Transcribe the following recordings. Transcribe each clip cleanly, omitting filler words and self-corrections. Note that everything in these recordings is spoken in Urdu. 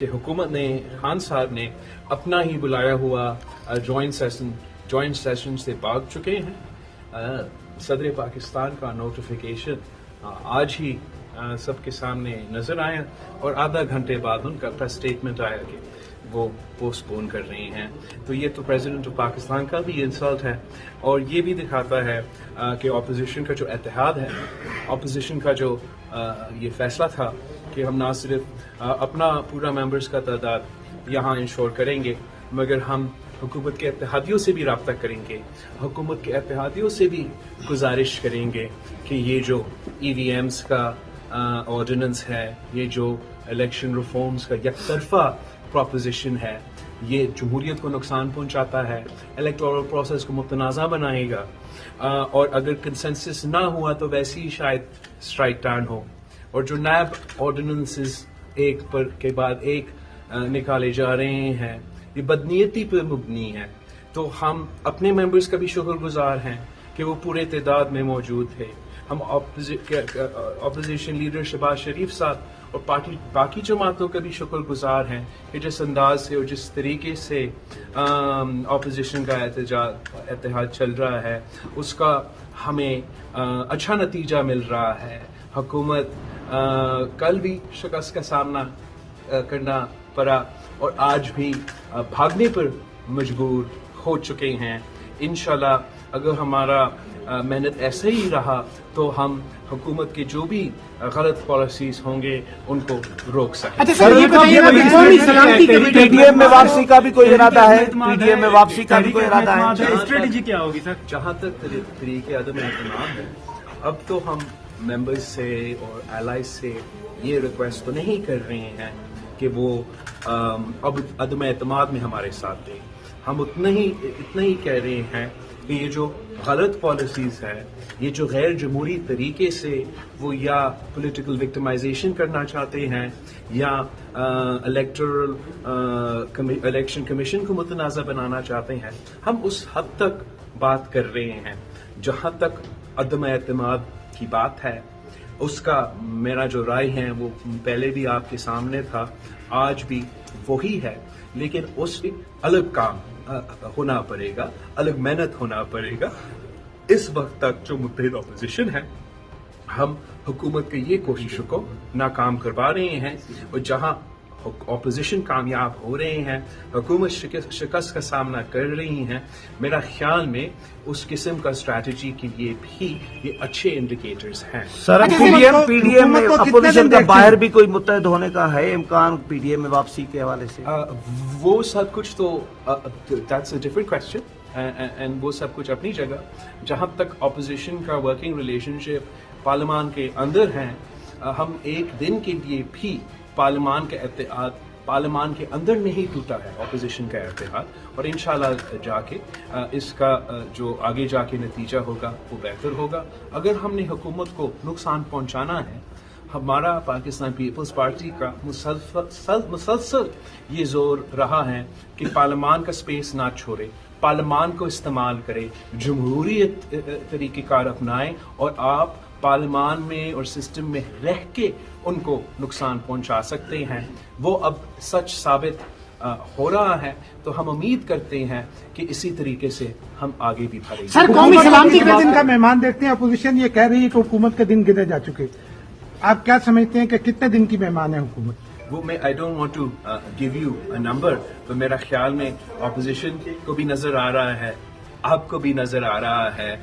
کہ حکومت نے خان صاحب نے اپنا ہی بلایا ہوا جوائنٹ سیشن سے بھاگ چکے ہیں. صدر پاکستان کا نوٹیفیکیشن آج ہی سب کے سامنے نظر آیا اور آدھا گھنٹے بعد ان کا پریس اسٹیٹمنٹ آیا کہ وہ پوسٹ پون کر رہے ہیں. تو یہ تو پریزیڈنٹ آف پاکستان کا بھی انسلٹ ہے اور یہ بھی دکھاتا ہے کہ اپوزیشن کا جو اتحاد ہے، اپوزیشن کا جو یہ فیصلہ تھا کہ ہم نہ صرف اپنا پورا ممبرز کا تعداد یہاں انشور کریں گے مگر ہم حکومت کے اتحادیوں سے بھی رابطہ کریں گے، حکومت کے اتحادیوں سے بھی گزارش کریں گے کہ یہ جو ای وی ایمز کا آرڈیننس ہے، یہ جو الیکشن ریفارمز کا یک طرفہ پروپوزیشن ہے، یہ جمہوریت کو نقصان پہنچاتا ہے، الیکٹورل پروسیس کو متنازع بنائے گا اور اگر کنسنسس نہ ہوا تو ویسے ہی شاید اسٹرائک ٹرن ہو. اور جو نیب آرڈیننسز ایک پر کے بعد ایک نکالے جا رہے ہیں یہ بدنیتی پر مبنی ہے. تو ہم اپنے ممبرز کا بھی شکر گزار ہیں کہ وہ پورے تعداد میں موجود تھے. ہم اپوزیشن لیڈر شہباز شریف صاحب اور باقی جماعتوں کا بھی شکر گزار ہیں کہ جس انداز سے اور جس طریقے سے اپوزیشن کا اتحاد چل رہا ہے اس کا ہمیں اچھا نتیجہ مل رہا ہے. حکومت کل بھی شکست کا سامنا کرنا پڑا اور آج بھی بھاگنے پر مجبور ہو چکے ہیں. انشاءاللہ اگر ہمارا محنت ایسے ہی رہا تو ہم حکومت کے جو بھی غلط پالیسیز ہوں گے ان کو روک سکیں. پی ڈی ایم میں واپسی کا بھی کوئی ارادہ ہے؟ پی ڈی ایم میں واپسی کا بھی کوئی ارادہ ہے؟ اسٹریٹجی کیا ہوگی سر؟ جہاں تک طریقے عدم اعتماد ہے، اب تو ہم ممبرز سے اور الائز سے یہ ریکویسٹ تو نہیں کر رہے ہیں کہ وہ اب عدم اعتماد میں ہمارے ساتھ دیں. ہم اتنا ہی کہہ رہے ہیں کہ یہ جو غلط پالیسیز ہے، یہ جو غیر جمہوری طریقے سے وہ یا پولیٹیکل وکٹمائزیشن کرنا چاہتے ہیں یا الیکشن کمیشن کو متنازع بنانا چاہتے ہیں، ہم اس حد تک بات کر رہے ہیں جہاں تک عدم اعتماد کی بات ہے. اس کا میرا جو رائے ہے وہ پہلے بھی آپ کے سامنے تھا، آج بھی وہی ہے، لیکن اس پہ الگ کام ہونا پڑے گا، الگ محنت ہونا پڑے گا. اس وقت تک جو متحد اپوزیشن ہے ہم حکومت کی یہ کوششوں کو ناکام کروا رہے ہیں اور جہاں اپوزیشن کامیاب ہو رہے ہیں، حکومت شکست کا سامنا کر رہی ہیں، میرا خیال میں اس قسم کا اسٹریٹجی کے لیے بھی یہ اچھے انڈیکیٹرز ہیں. سر پی ڈی ایم میں اپوزیشن کا باہر بھی کوئی متحد ہونے کا ہے امکان پی ڈی ایم میں واپسی کے حوالے سے؟ وہ سب کچھ تو that's a different question and وہ سب کچھ اپنی جگہ. جہاں تک اپوزیشن کا ورکنگ ریلیشن شپ پارلیمان کے اندر ہیں، ہم ایک دن کے لیے بھی پارلیمان کا اتحاد پارلیمان کے اندر نہیں ٹوٹا ہے اپوزیشن کا اتحاد، اور انشاءاللہ جا کے اس کا جو آگے جا کے نتیجہ ہوگا وہ بہتر ہوگا. اگر ہم نے حکومت کو نقصان پہنچانا ہے، ہمارا پاکستان پیپلز پارٹی کا مسلسل یہ زور رہا ہے کہ پارلیمان کا سپیس نہ چھوڑے، پارلیمان کو استعمال کرے، جمہوریت طریقہ کار اپنائیں اور آپ پارلیمان میں اور سسٹم میں رہ کے ان کو نقصان پہنچا سکتے ہیں. وہ اب سچ ثابت ہو رہا ہے تو ہم امید کرتے ہیں کہ اسی طریقے سے ہم آگے بھی بڑھیں گے. سر قومی سلامتی کے دن کا مہمان دیکھتے ہیں، اپوزیشن یہ کہہ رہی ہے کہ حکومت کے دن گنے جا چکے. آپ کیا سمجھتے ہیں کہ کتنے دن کی مہمان ہے حکومت؟ وہ میں I don't want to give you a number, تو میرا خیال میں اپوزیشن کو بھی نظر آ رہا ہے، آپ کو بھی نظر آ رہا ہے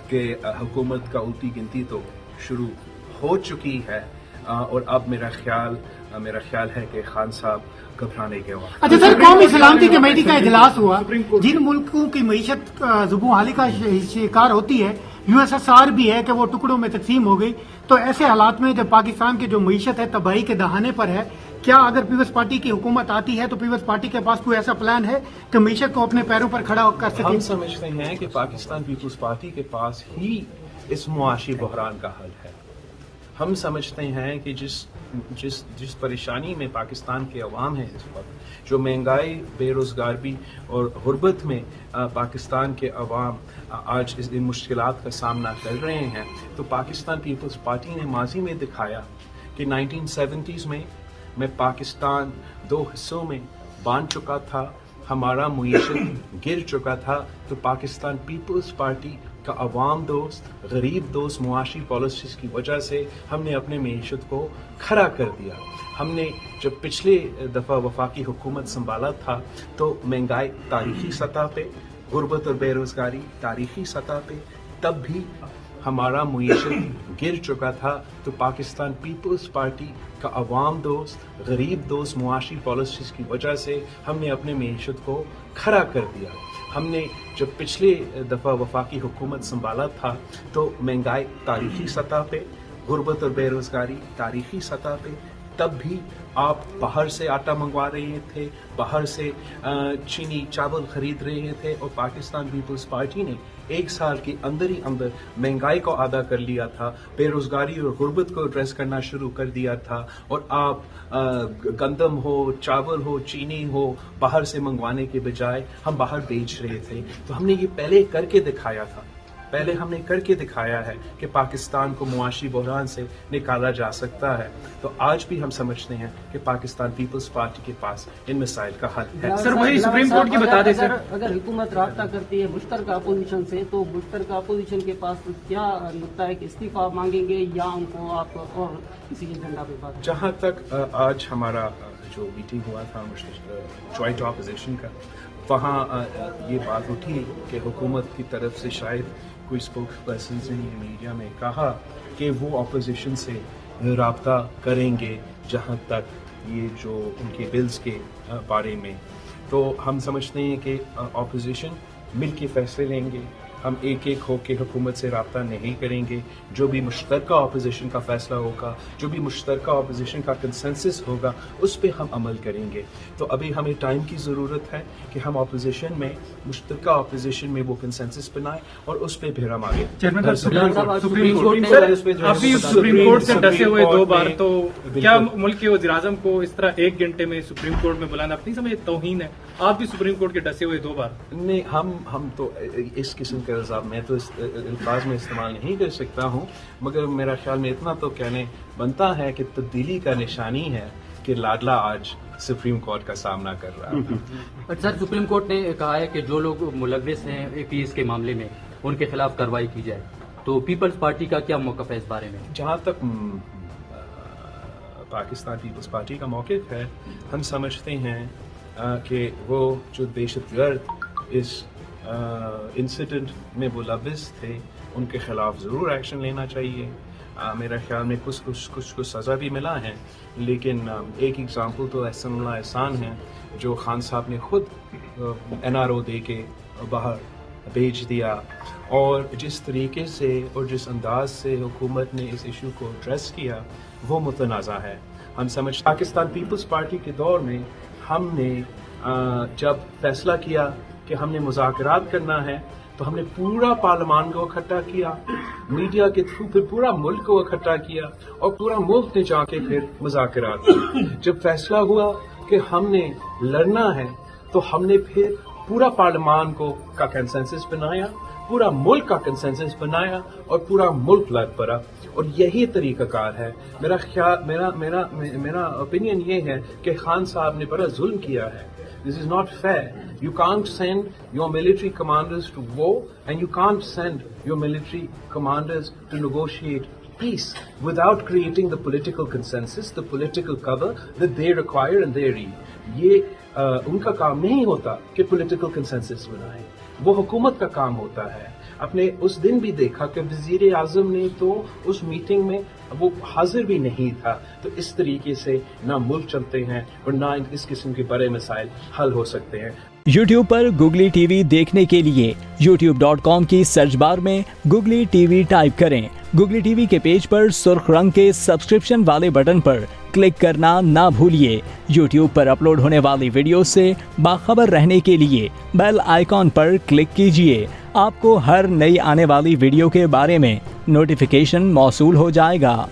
کہ حکومت کا الٹی گنتی تو شروع ہو چکی ہے اور اب میرا خیال ہے کہ خان صاحب گھبرانے کے وقت. اچھا سر، قومی سلامتی کمیٹی کا اجلاس ہوا. جن ملکوں کی معیشت زبوں حالی کا شکار ہوتی ہے، یو ایس ایس آر بھی ہے کہ وہ ٹکڑوں میں تقسیم ہو گئی، تو ایسے حالات میں جب پاکستان کی جو معیشت ہے تباہی کے دہانے پر ہے، کیا اگر پیپلز پارٹی کی حکومت آتی ہے تو پیپلز پارٹی کے پاس کوئی ایسا پلان ہے کہ معیشت کو اپنے پیروں پر کھڑا کر سکے؟ ہم سمجھتے ہیں کہ پاکستان پیپلز پارٹی کے پاس ہی اس معاشی بحران کا حل ہے. ہم سمجھتے ہیں کہ جس پریشانی میں پاکستان کے عوام ہیں اس وقت، جو مہنگائی، بے روزگاری اور غربت میں پاکستان کے عوام آج ان مشکلات کا سامنا کر رہے ہیں، تو پاکستان پیپلز پارٹی نے ماضی میں دکھایا کہ 1970s میں میں پاکستان 2 حصوں میں بانٹ چکا تھا, ہمارا معیشت گر چکا تھا, تو پاکستان پیپلز پارٹی کا عوام دوست, غریب دوست معاشی پالیسیز کی وجہ سے ہم نے اپنے معیشت کو کھڑا کر دیا. ہم نے جب پچھلے دفعہ وفاقی حکومت سنبھالا تھا تو مہنگائی تاریخی سطح پہ, غربت اور بے روزگاری تاریخی سطح پہ, تب بھی ہمارا معیشت گر چکا تھا, تو پاکستان پیپلز پارٹی کا عوام دوست, غریب دوست معاشی پالیسیز کی وجہ سے ہم نے اپنے معیشت کو کھڑا کر دیا. ہم نے جب پچھلے دفعہ وفاقی حکومت سنبھالا تھا تو مہنگائی تاریخی سطح پہ, غربت اور بے روزگاری تاریخی سطح پہ, تب بھی آپ باہر سے آٹا منگوا رہے تھے, باہر سے چینی چاول خرید رہے تھے, اور پاکستان پیپلز پارٹی نے 1 سال کے اندر ہی اندر مہنگائی کو آدھا کر لیا تھا, بے روزگاری اور غربت کو ایڈریس کرنا شروع کر دیا تھا, اور آپ گندم ہو, چاول ہو, چینی ہو, باہر سے منگوانے کے بجائے ہم باہر بیچ رہے تھے. تو ہم نے یہ پہلے کر کے دکھایا تھا, پہلے ہم نے کر کے دکھایا ہے کہ پاکستان کو معاشی بحران سے نکالا جا سکتا ہے. تو آج بھی ہم سمجھتے ہیں کہ پاکستان پیپلز پارٹی کے پاس ان مسائل کا حل ہے. سر وہی سپریم کورٹ کی بتا دیں سر, اگر حکومت رابطہ کرتی ہے مشترکہ اپوزیشن سے, تو مشترکہ اپوزیشن کے پاس کیا نقطہ ہے کہ استعفیٰ مانگیں گے یا ان کو آپ اور کسی ایجنڈا پہ بات؟ جہاں تک آج ہمارا جو میٹنگ ہوا تھا جوائنٹ اپوزیشن کا, وہاں یہ بات اٹھی کہ حکومت کی طرف سے شاید کوئی اسپوکس پرسنز نے میڈیا میں کہا کہ وہ اپوزیشن سے رابطہ کریں گے جہاں تک یہ جو ان کے بلز کے بارے میں. تو ہم سمجھتے ہیں کہ اپوزیشن مل کے فیصلے لیں گے, ہم ایک ایک ہو کے حکومت سے رابطہ نہیں کریں گے. جو بھی مشترکہ اپوزیشن کا فیصلہ ہوگا, جو بھی مشترکہ اپوزیشن کا کنسنسس ہوگا, اس پہ ہم عمل کریں گے. تو ابھی ہمیں ٹائم کی ضرورت ہے کہ ہم اپوزیشن میں, مشترکہ اپوزیشن میں وہ کنسنسس بنائیں اور اس پہ پھر ہم آگے. سپریم کورٹ سے ڈسے ہوئے 2 بار, تو کیا ملک کے وزیر اعظم کو اس طرح 1 گھنٹے میں سپریم کورٹ میں بلانا اپنی سمجھ توہین ہے؟ آپ بھی سپریم کورٹ کے ڈسے ہوئے 2 بار. نہیں, ہم تو اس قسم کے الزام میں تو الفاظ میں استعمال نہیں کر سکتا ہوں, مگر میرا خیال میں اتنا تو کہنے بنتا ہے کہ تبدیلی کا نشانی ہے کہ لاڈلا آج سپریم کورٹ کا سامنا کر رہا ہے. سر سپریم کورٹ نے کہا ہے کہ جو لوگ ملوث ہیں APS کے معاملے میں ان کے خلاف کارروائی کی جائے, تو پیپلز پارٹی کا کیا موقف ہے اس بارے میں؟ جہاں تک پاکستان پیپلز پارٹی کا موقف ہے, ہم سمجھتے ہیں کہ وہ جو دہشت گرد اس انسیڈنٹ میں ملوث تھے ان کے خلاف ضرور ایکشن لینا چاہیے. میرا خیال میں کچھ سزا بھی ملا ہے, لیکن ایک ایگزامپل تو احسن اللہ احسان ہے جو خان صاحب نے خود NRO دے کے باہر بھیج دیا, اور جس طریقے سے اور جس انداز سے حکومت نے اس ایشو کو ایڈریس کیا وہ متنازع ہے. ہم سمجھتے پاکستان پیپلز پارٹی کے دور میں ہم نے جب فیصلہ کیا کہ ہم نے مذاکرات کرنا ہے تو ہم نے پورا پارلیمان کو اکٹھا کیا, میڈیا کے تھرو پھر پورا ملک کو اکٹھا کیا, اور پورا ملک نے جا کے پھر مذاکرات کی. جب فیصلہ ہوا کہ ہم نے لڑنا ہے تو ہم نے پھر پورا پارلیمان کا کنسنسس بنایا, پورا ملک کا کنسنسس بنایا, اور پورا ملک لڑ پڑا, اور یہی طریقہ کار ہے. میرا خیال میرا اوپینین یہ ہے کہ خان صاحب نے بڑا ظلم کیا ہے. This is not fair. You can't send your military commanders to war, and you can't send your military commanders to negotiate peace without creating the political consensus, the political cover that they require and they need. یہ ان کا کام نہیں ہوتا کہ political consensus بنائیں, وہ حکومت کا کام ہوتا ہے. آپ نے اس دن بھی دیکھا کہ وزیر اعظم نے تو اس میٹنگ میں وہ حاضر بھی نہیں تھا. تو اس طریقے سے نہ ملک چلتے ہیں اور نہ اس قسم کے بڑے مسائل حل ہو سکتے ہیں. YouTube پر گوگلی ٹی وی دیکھنے کے لیے youtube.com کی سرچ بار میں گوگلی ٹی وی ٹائپ کریں. گوگلی ٹی وی کے پیج پر سرخ رنگ کے سبسکرپشن والے بٹن پر کلک کرنا نہ بھولیے. YouTube پر اپلوڈ ہونے والی ویڈیو سے باخبر رہنے کے لیے بیل آئیکن پر کلک کیجیے. آپ کو ہر نئی آنے والی ویڈیو کے بارے میں نوٹیفیکیشن موصول ہو جائے گا.